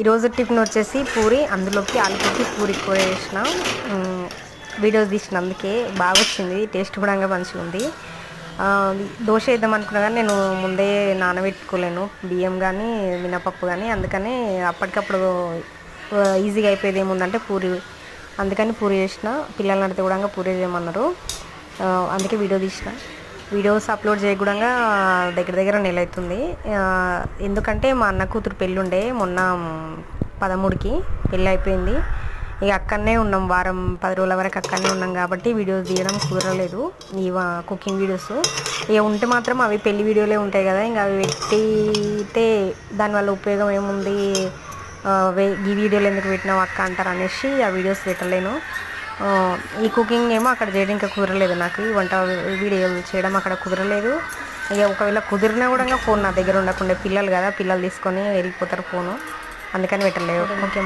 ఈరోజు టిఫిన్ వచ్చేసి పూరి, అందులోకి ఆలుగడ్డ పూరి కూర చేసిన. వీడియోస్ తీసిన, అందుకే బాగా వచ్చింది, టేస్ట్ కూడా మంచిగా ఉంది. దోశ వేద్దాం అనుకున్నా కానీ నేను ముందే నానబెట్టుకోలేను బియ్యం కానీ మినపప్పు కానీ, అందుకని అప్పటికప్పుడు ఈజీగా అయిపోయేది ఏముందంటే పూరి, అందుకని పూరి చేసిన. పిల్లల్ని అడిగితే కూడా పూరి చేయమన్నారు, అందుకే వీడియో తీసిన. వీడియోస్ అప్లోడ్ చేయకూడంగా దగ్గర నెల అవుతుంది. ఎందుకంటే మా అన్న కూతురు పెళ్ళి ఉండే మొన్న 13కి పెళ్ళి అయిపోయింది. ఇక అక్కడనే ఉన్నాం, వారం 10 రోజుల వరకు అక్కడనే ఉన్నాం కాబట్టి వీడియోస్ తీయడం కుదరలేదు. ఈ కుకింగ్ వీడియోస్ ఇక ఉంటే మాత్రం అవి పెళ్లి వీడియోలే ఉంటాయి కదా, ఇంకా అవి పెట్టితే దానివల్ల ఉపయోగం ఏముంది, ఈ వీడియోలు ఎందుకు పెట్టినావు అక్క అంటారు అనేసి ఆ వీడియోస్ పెట్టలేను. ఈ కుకింగ్ ఏమో అక్కడ చేయడం ఇంకా కుదరలేదు, నాకు ఈ వంట వీడియోలు చేయడం అక్కడ కుదరలేదు. ఇక ఒకవేళ కుదిరినా కూడా ఫోన్ నా దగ్గర ఉండకుండా, పిల్లలు కదా, పిల్లలు తీసుకొని వెళ్ళిపోతారు ఫోను, అందుకని పెట్టలేదు. ఓకే.